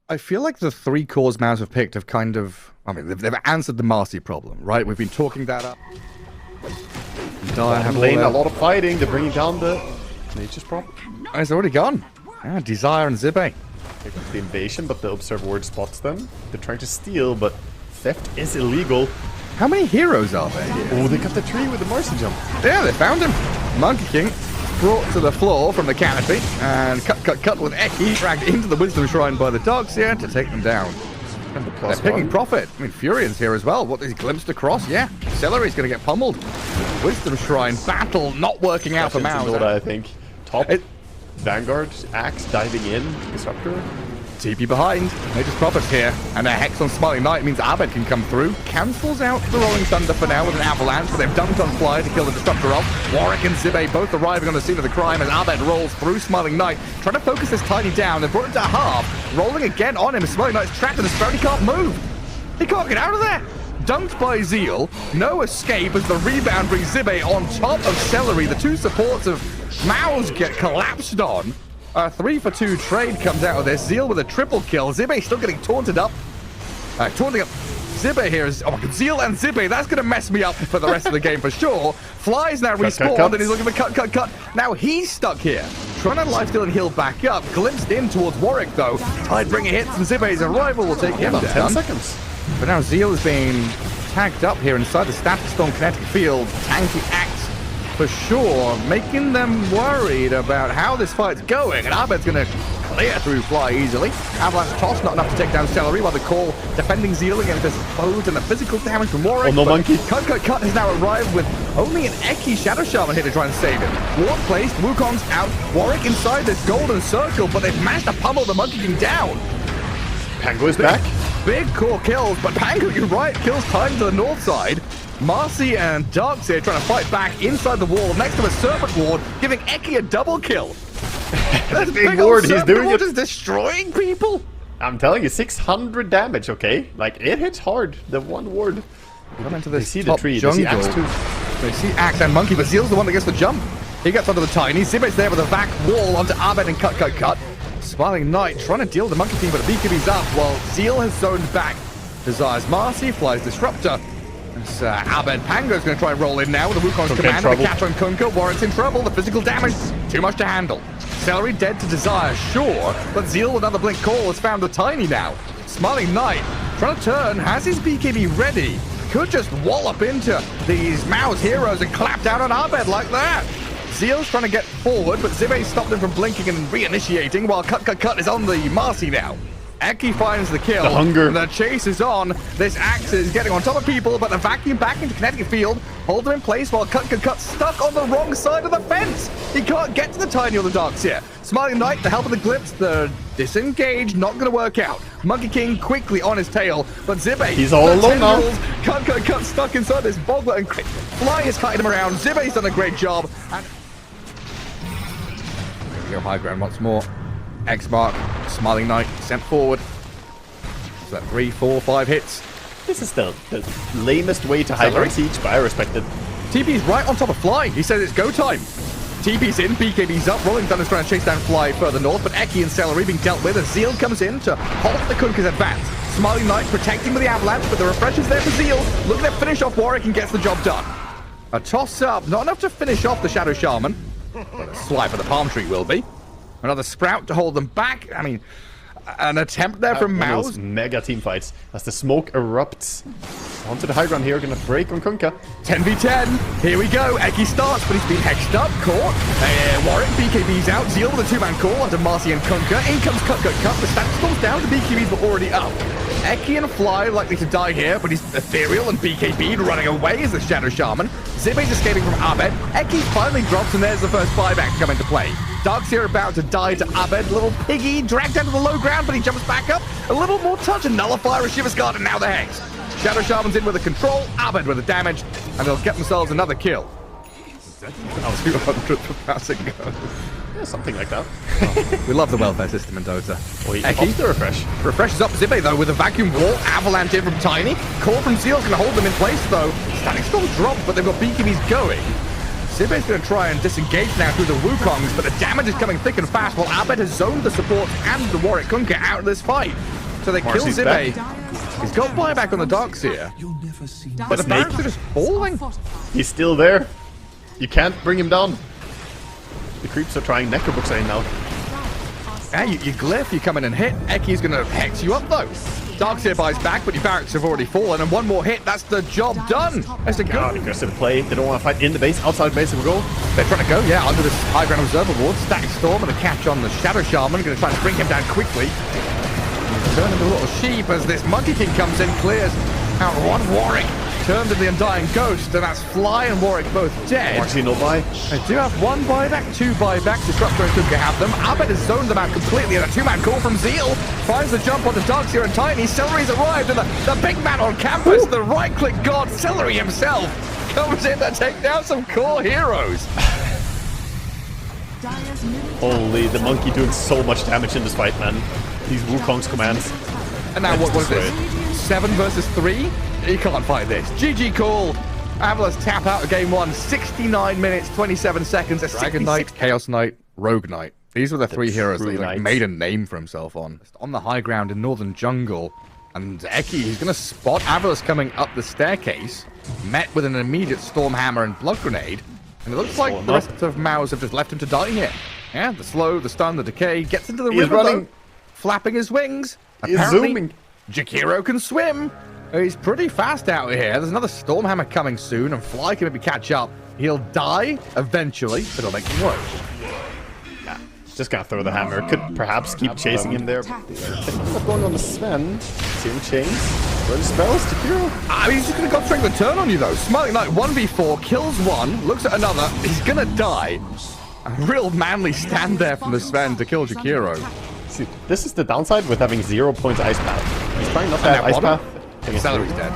I feel like the 3 cores MOUZ have picked have kind of... I mean, they've answered the Marcy problem, right? We've been talking that up. Lane, a lot of fighting. They're bringing down the Nature's problem. Oh, it's already gone. Yeah, Desire and Zibe. They got the invasion, but the Observe Ward spots them. They're trying to steal, but theft is illegal. How many heroes are there here? Oh, they cut the tree with the Marcy jump. Yeah, they found him. Monkey King brought to the floor from the canopy and cut with Eki dragged into the Wisdom Shrine by the dogs here to take them down. And the They're picking profit. I mean, Furian's here as well. What, he's glimpsed across? Yeah. Celery's going to get pummeled. Wisdom Shrine battle not working out for MOUZ. Dota, I think. Top. Vanguard, Axe diving in. Disruptor. TP behind. Nature's Prophet's here. And a Hex on Smiling Knight means Abed can come through. Cancels out the Rolling Thunder for now with an Avalanche, but they've dunked on Fly to kill the Disruptor off. Warwick and Zibe both arriving on the scene of the crime as Abed rolls through Smiling Knight, trying to focus this Tiny down. They've brought him to half. Rolling again on him. Smiling Knight's trapped in the spell. He can't move. He can't get out of there. Dunked by Zeal. No escape as the rebound brings Zibe on top of Celery. The 2 supports of MOUZ get collapsed on. A 3-for-2 trade comes out of this. Zeal with a triple kill. Zibe still getting taunted up. Taunting up Zibe here is... Oh my god, Zeal and Zibe. That's going to mess me up for the rest of the game for sure. Fly's now respawned and he's looking for cut. Now he's stuck here. Trying to lifesteal and heal back up. Glimpsed in towards Warwick though. Tidebringer hits and Zibe's arrival will take him down. 10 seconds. But now Zeal is being tagged up here inside the Static Storm kinetic field. Tanky Axe for sure, making them worried about how this fight's going. And Abed's going to clear through Fly easily. Avalanche toss, not enough to take down Celery, while the call defending Zeal against this exposed and the physical damage from Warwick. Oh no, Monkey. Cut has now arrived with only an Eki Shadow Shaman here to try and save him. Ward placed, Wukong's out, Warwick inside this golden circle, but they've managed to pummel the Monkey King down. Pango is back. Big core kills, but Pango, you're right, kills time to the north side. Marcy and Darks here trying to fight back inside the wall next to a Serpent Ward, giving Eki a double kill. That's big ward, he's doing it. Just destroying people. I'm telling you, 600 damage, okay? Like, it hits hard, the one ward. Come into this they see the tree, jungle. they see Axe too. They see Axe and Monkey, but Zeal's the one that gets the jump. He gets onto the Tiny, Zibe's there with a vac wall onto Abed and cut. Smiling Knight trying to deal with the Monkey King, but the BKB's up while Zeal has zoned back. Desires Marcy, flies Disruptor. Abed Pango's going to try and roll in now with the Wukong's command. The catch on Kunkka. Warwick's in trouble. The physical damage, too much to handle. Celery dead to Desire, sure, but Zeal with another blink call has found the Tiny now. Smiling Knight trying to turn, has his BKB ready. Could just wallop into these MOUZ heroes and clap down on Abed like that. Zeal's trying to get forward, but Zibe stopped him from blinking and reinitiating while cut is on the Marcy now. Eki finds the kill. The hunger. The chase is on. This Axe is getting on top of people, but the vacuum back into kinetic field hold them in place while cut stuck on the wrong side of the fence. He can't get to the Tiny or the Darks here. Smiling Knight, the help of the Glimpse, the disengage, not going to work out. Monkey King quickly on his tail, but Zibe, he's all alone now. Cut stuck inside this boggler and Fly is cutting him around. Zibe's done a great job. And we go high ground once more. X mark, Smiling Knight sent forward. So that 3, 4, 5 hits. This is the lamest way to high ground siege, but I respect it. TP's right on top of Fly. He says it's go time. TP's in, BKB's up. Rolling Thunder's trying to chase down Fly further north, but Eki and Celery being dealt with as Zeal comes in to halt the Kunkka's advance. Smiling Knight protecting with the Avalanche, but the refresher's there for Zeal. Looking to finish off Warwick and gets the job done. A toss up, not enough to finish off the Shadow Shaman, but a swipe of the Palm Tree will be. Another Sprout to hold them back. I mean, an attempt there from MOUZ. Mega team fights as the smoke erupts. Onto the high ground here, gonna break on Kunkka. 10v10. Here we go. Eki starts, but he's been hexed up. Caught. Warwick, BKB's out. Zeal with a 2-man call onto Marcy and Kunkka. In comes cut. The stack storms down. The BKBs were already up. Eki and Fly likely to die here, but he's ethereal and BKB'd running away as the Shadow Shaman. Zibe's escaping from Abed. Eki finally drops, and there's the first 5-act come into play. Dark's here about to die to Abed. Little piggy dragged down to the low ground, but he jumps back up. A little more touch and nullifier a Shiver's Guard, and now the Hex. Shadow Shaman's in with the control, Abed with the damage, and they'll get themselves another kill. 200 per passing go. Yeah, something like that. We love the welfare system in Dota. Eki, the refresh. Refreshes up Zibe though with a vacuum wall. Avalanche in from Tiny. Call from Zeal's going to hold them in place though. Static Storm dropped, but they've got BKBs going. Zibe's going to try and disengage now through the Wukongs, but the damage is coming thick and fast while Abed has zoned the support and the Warwick couldn't get out of this fight. So they kill Zibe. He's got buyback on the Darks here. But the Barracks are just falling. He's still there. You can't bring him down. The creeps are trying Necrobuxane now. Yeah, you glyph, you come in and hit. Eki's going to hex you up though. Darkseer buys back, but your Barracks have already fallen, and one more hit, that's the job done. That's a good aggressive play. They don't want to fight in the base, outside the base, they will go. They're trying to go, yeah, under this high ground observer ward. Static Storm and a catch on the Shadow Shaman, going to try and bring him down quickly. Turn into a little sheep as this Monkey King comes in, clears out one Warwick. Turns into the Undying Ghost, and that's Fly and Warwick both dead. Actually, no buy. They do have one buyback, two buybacks. Disruptor and Kuka have them. Abed has zoned them out completely, and a two-man call from Zeal finds the jump onto Darkseer and Tiny. Celery's arrived, and the big man on campus, the right-click god, Celery himself, comes in to take down some core heroes. Holy, the Monkey doing so much damage in this fight, man. These Wukong's commands. And now what is this? 7 versus 3? You can't fight this. GG call. AVULUS tap out of game 1. 69 minutes, 27 seconds. A Dragon Knight, Chaos Knight, Rogue Knight. These were the 3 heroes that he made a name for himself on. On the high ground in Northern Jungle. And Eki, he's going to spot AVULUS coming up the staircase. Met with an immediate Stormhammer and Blood Grenade. And it looks like the rest of MOUZ have just left him to die here. Yeah, the slow, the stun, the decay. Gets into the river, running. Flapping his wings. He's zooming. Jakiro can swim. He's pretty fast out here. There's another Stormhammer coming soon, and Fly can maybe catch up. He'll die eventually, but it'll make him work. Yeah, just gonna throw the hammer. Could perhaps keep chasing him there. What's going on to Sven? See him change. What spells? Jakiro? I mean, he's just gonna go straight the turn on you though. Smiling Knight 1v4, kills one, looks at another. He's gonna die. A real manly stand there from the Sven to kill Jakiro. See, this is the downside with having 0 points Ice Path. He's trying not to have Ice Path. Celery's dead.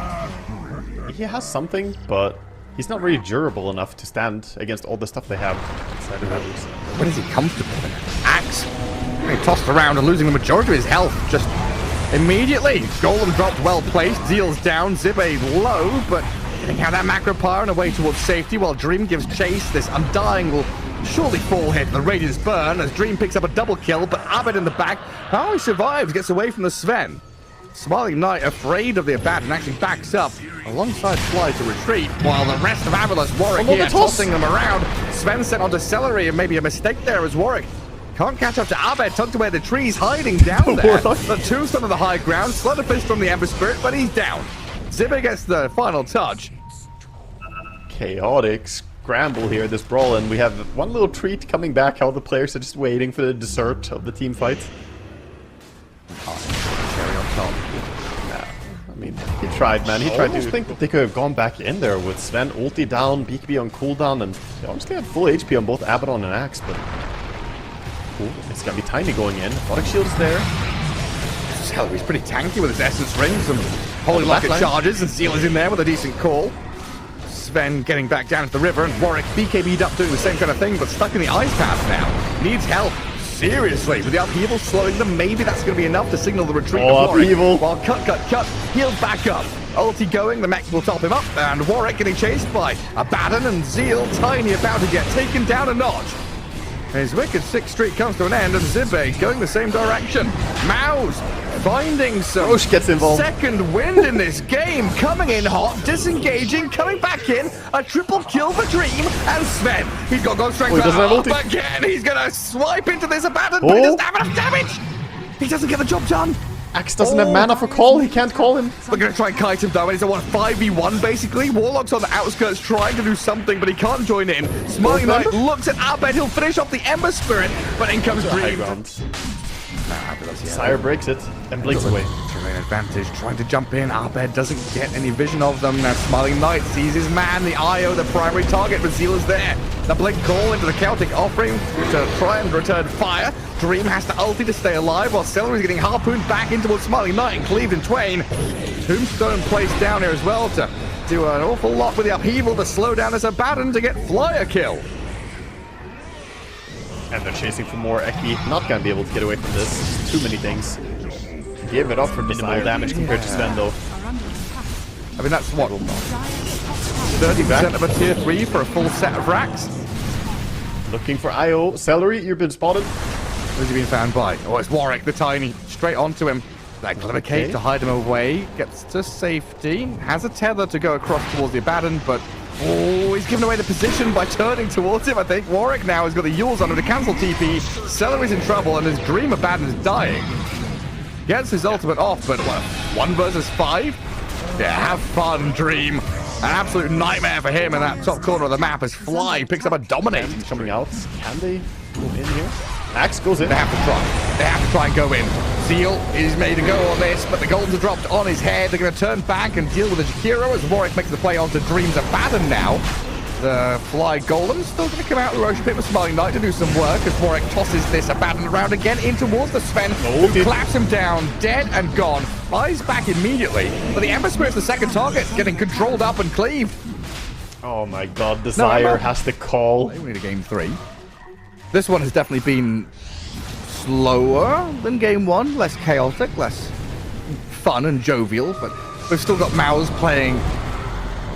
He has something, but he's not really durable enough to stand against all the stuff they have inside of others. When is he comfortable in? Axe. He tossed around and losing the majority of his health just immediately. Golem dropped well placed. Zeal's down. Zibe low, but getting out that macro pyre and away towards safety while Dream gives chase. This Undying will surely fall hit. The Radiance burn as Dream picks up a double kill, but Abed in the back. How he survives, gets away from the Sven. Smiling Knight, afraid of the Abaddon, actually backs up alongside Fly to retreat, while the rest of AVULUS, Warwick here, tossing them around. Sven sent onto Celery, and maybe a mistake there as Warwick can't catch up to Abed, tucked away the trees, hiding down there. The tombstone of the high ground, Slaughter Fist from the Ember Spirit, but he's down. Zibe gets the final touch. Chaotic scramble here, this brawl, and we have one little treat coming back, how the players are just waiting for the dessert of the team fight. Cherry on top. Nah, I mean, he tried, man. He tried to think that they could have gone back in there with Sven ulti down, BKB on cooldown, and they honestly had full HP on both Abaddon and Axe, but ooh, it's gonna be Tiny going in. Aquatic Shield is there. Celery's pretty tanky with his Essence Rings and Holy Locket charges, and Zeal is in there with a decent call. Sven getting back down to the river, and Warwick BKB'd up doing the same kind of thing, but stuck in the ice path now. Needs help. Seriously, with the upheaval slowing them, maybe that's going to be enough to signal the retreat of Warwick. Upheaval. While cut, he'll back up. Ulti going, the mech will top him up, and Warwick getting chased by Abaddon and Zeal. Tiny about to get taken down a notch. His wicked 6th streak comes to an end, and Zibe going the same direction. MOUZ finding some Rosh gets involved. Second wind in this game, coming in hot, disengaging, coming back in, a triple kill for Dream, and Sven. He's got God Strength up again. He's gonna swipe into this Abaddon, but he doesn't have enough damage. He doesn't get the job done. Axe doesn't have mana for call, he can't call him. We're going to try and kite him though, and it's a 5v1 basically. Warlock's on the outskirts trying to do something, but he can't join in. Smiling Knight looks at Abed, he'll finish off the Ember Spirit, but in comes Dream. Sire breaks it and blinks away. Terrain advantage, trying to jump in. Abed doesn't get any vision of them. Now Smiling Knight sees his man, the IO, the primary target, but Zeal is there. The blink call into the Celtic offering to try and return fire. Dream has to ulti to stay alive, while Celery's getting harpooned back in towards Smiling Knight and cleaved in twain. Tombstone placed down here as well to do an awful lot with the upheaval to slow down this Abaddon to get Flyer kill. And they're chasing for more. Eki not gonna be able to get away from this. Too many things. Give it up for minimal damage compared to Sven though. I mean, that's what 30% of a tier 3 for a full set of racks. Looking for IO. Celery, you've been spotted. Who's he been found by? Oh, it's Warwick the Tiny. Straight onto him. That clever cape to hide him away. Gets to safety. Has a tether to go across towards the Abaddon, but oh, he's given away the position by turning towards him, I think. Warwick now has got the Yules under to cancel TP. Celery's in trouble, and his Dream Abaddon is dying. Gets his ultimate off, but what? 1 versus 5? Yeah, have fun, Dream. An absolute nightmare for him in that top corner of the map as Fly picks up a dominating. Coming out. Can they go in here? Axe goes in. They have to try. They have to try and go in. Seal is made to go on this, but the goldens are dropped on his head. They're going to turn back and deal with the Jakiro as Warwick makes the play onto Dream's Abaddon now. The Fly Golem still going to come out of the Roshan pit with Smiling Knight to do some work as Warwick tosses this Abaddon around again in towards the Sven, who claps him down, dead and gone. Flies back immediately, but the Ember Spirit's the second target, getting controlled up and cleaved. Oh my god, Desire has to call. We need a game 3. This one has definitely been slower than game 1, less chaotic, less fun and jovial, but we've still got MOUZ playing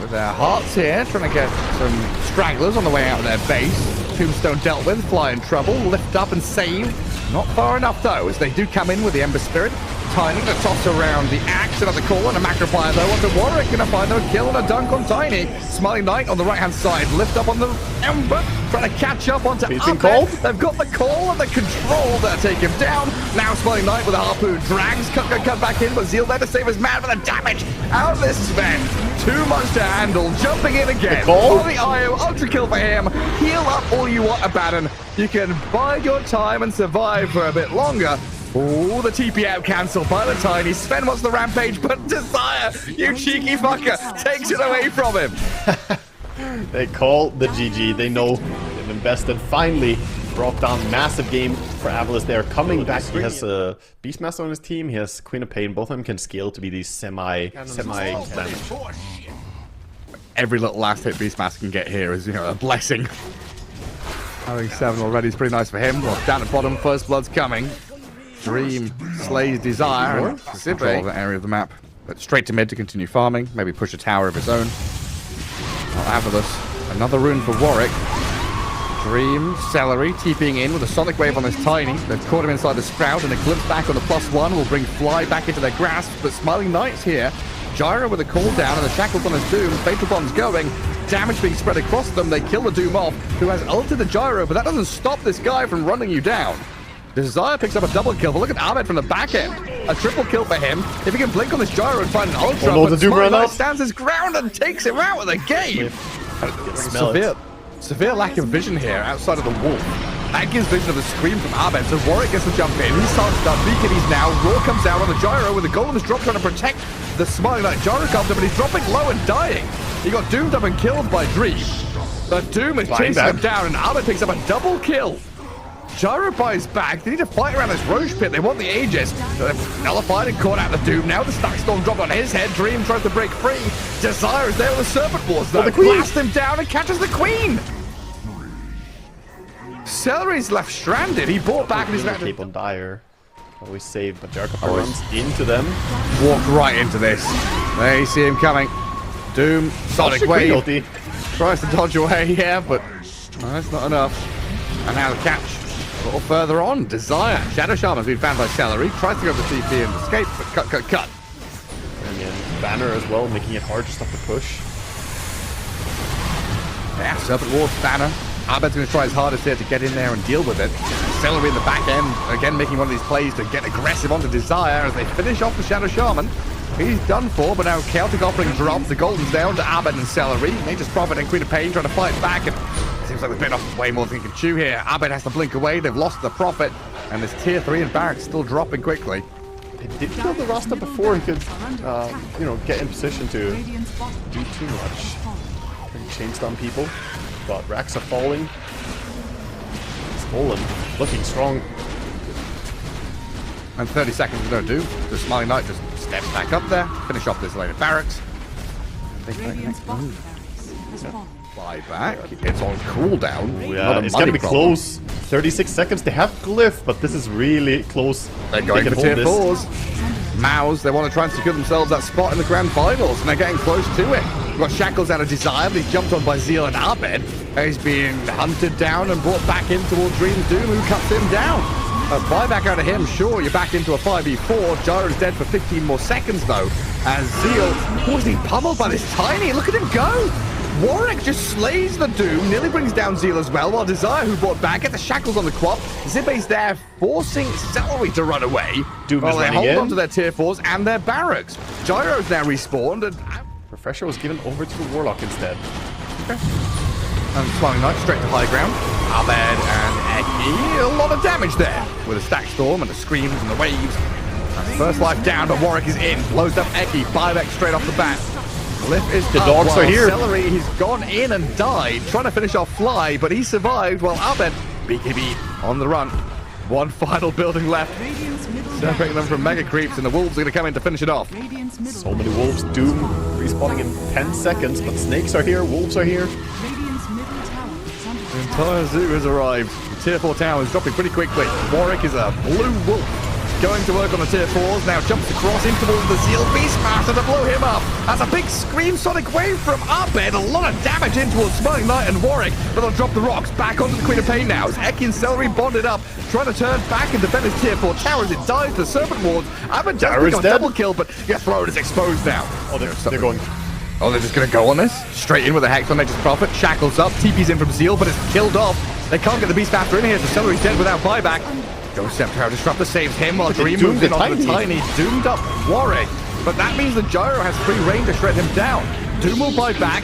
with their hearts here, trying to get some stragglers on the way out of their base. Tombstone dealt with, Fly in trouble, lift up and save. Not far enough though, as they do come in with the Ember Spirit. Tiny to toss around the axe, another call and a Macroplier though onto Warwick, gonna find them a kill and a dunk on Tiny. Smiling Knight on the right hand side, lift up on the Ember, trying to catch up onto Abed. They've got the call and the control there, take him down. Now Smiling Knight with a harpoon drags, cut back in, but Zeal there to save his man for the damage out of this Sven. Too much to handle, jumping in again. For the IO, ultra kill for him. Heal up all you want, Abaddon. You can bide your time and survive for a bit longer. Oh, the TP out cancelled by the Tiny. Sven wants the rampage, but Desire, you cheeky fucker, takes it away from him. They call the GG. They know they've invested. Finally brought down massive game for AVULUS. They are coming back. He has a Beastmaster on his team. He has Queen of Pain. Both of them can scale to be these semi damage. Every little last hit Beastmaster can get here is, you know, a blessing. Having 7 already is pretty nice for him. Well, down at bottom, First Blood's coming. Dream slays Desire and control of that area of the map. But straight to mid to continue farming. Maybe push a tower of his own. AVULUS. Another rune for Warwick. Dream, Celery, TPing in with a Sonic Wave on this Tiny. They've caught him inside the Sprout, and a glimpse back on the +1 will bring Fly back into their grasp. But Smiling Knight's here. Gyro with a call down, and the Shackles on his Doom. Fatal Bomb's going. Damage being spread across them. They kill the Doom off, who has ulted the Gyro, but that doesn't stop this guy from running you down. Desire picks up a double kill, but look at Ahmed from the back end. A triple kill for him. If he can blink on this Gyro and find an ultra, but Smiling Knight stands his ground and takes him out of the game. Severe lack of vision here outside of the wall. That gives vision of the scream from Ahmed, so Warwick gets to jump in. He starts to beacon, he's now. Raw comes down on the Gyro with the Golem's drop, trying to protect the Smiling Knight. Gyro comes up, but he's dropping low and dying. He got doomed up and killed by Dream. The Doom is chasing him down, and Ahmed picks up a double kill. Gyro buys back. They need to fight around this Roche pit. They want the Aegis. Nullified and caught out the Doom. Now the Stack Storm dropped on his head. Dream tries to break free. Desire is there with the Serpent Wars, though. Blasts him down and catches the Queen. Celery's left stranded. He bought back and he's back. Cape on Dire. Always saved, but Jericho runs into them. Walk right into this. They see him coming. Doom, Sonic Wave. Tries to dodge away, yeah, but that's not enough. And now the catch. A little further on, Desire. Shadow Shaman's been found by Celery. Tries to go to the TP and escape, but cut. And then Banner as well, making it hard to stop the push. Yeah, Serpent Wars, Banner. Abed's going to try his hardest here to get in there and deal with it. Celery in the back end, again making one of these plays to get aggressive onto Desire as they finish off the Shadow Shaman. He's done for, but now Chaotic Offering drops. The Golden's down to Abed and Celery. Nature's Prophet and Queen of Pain trying to fight back, and seems like they've bitten off way more than he can chew here. Abed has to blink away. They've lost the Prophet, and this tier 3 in Barracks still dropping quickly. They did kill the Rasta before he could, get in position to do too much. And change down people. But racks are falling. Stolen, looking strong. And 30 seconds to go do. The Smiling Knight just steps back up there, finish off this later Barracks. Fly back. It's on cooldown. Oh, yeah, it's gonna be close. 36 seconds. They have Glyph, but this is really close. They're going for tier 4s. MOUZ, they want to try and secure themselves that spot in the grand finals, and they're getting close to it. We've got Shackles out of Desire, but he's jumped on by Zeal and Abed. He's being hunted down and brought back in towards Dreams Doom, who cuts him down. A buyback out of him, sure, you're back into a 5v4. Gyro's dead for 15 more seconds, though. As Zeal was being pummeled by this Tiny. Look at him go! Warwick just slays the Doom, nearly brings down Zeal as well, while Desire, who brought back, get the Shackles on the Quap. Zibe's there, forcing Celery to run away. Doom while is they running hold in. on to their tier 4s and their Barracks. Gyro's now respawned, and... Refresher was given over to the Warlock instead. Okay. And Smiling Knight straight to high ground. Abed and Eki, a lot of damage there. With a Stack Storm and the Screams and the Waves. And first life down, but Warwick is in. Blows up Eki, buyback straight off the bat. Cliff is The up dogs while are here. Celery, he's gone in and died, trying to finish off Fly, but he survived while Abed, BKB on the run. One final building left. Separating them from Mega Creeps, and the Wolves are going to come in to finish it off. So many Wolves. Doom respawning in 10 seconds, but Snakes are here, Wolves are here. The entire zoo has arrived. The tier 4 tower is dropping pretty quickly. Warwick is a blue wolf. Going to work on the tier 4s, now jumps across in towards the Zeal Beastmaster to blow him up. That's a big Scream Sonic Wave from Abed, a lot of damage in towards Smiling Knight and Warwick, but they'll drop the rocks back onto the Queen of Pain now. As Eki and Celery bonded up, trying to turn back and defend his tier 4 towers. It dies to the Serpent Wards. Abed does pick up a double kill, but your throne is exposed now. Oh, they're going... Oh, they're just going to go on this? Straight in with a Hex on Nature's Prophet. Shackles up, TP's in from Zeal, but it's killed off. They can't get the Beastmaster in here, so Celery's dead without buyback. Ghost Scepter Disruptor saves him while Dream moves in onto the Tiny. Doomed up Warwick. But that means the Gyro has free reign to shred him down. Doom will buy back.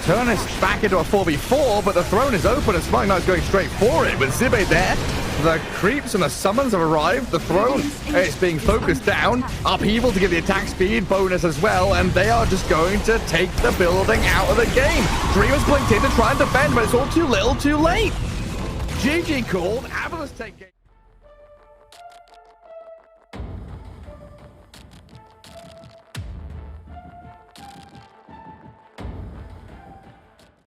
Turn us back into a 4v4, but the throne is open and Smiling Knight's going straight for it. With Zibe there, the creeps and the summons have arrived. The throne is being focused down. Upheaval to give the attack speed bonus as well, and they are just going to take the building out of the game. Dreamer's blinked in to try and defend, but it's all too little, too late. GG called. AVULUS take game.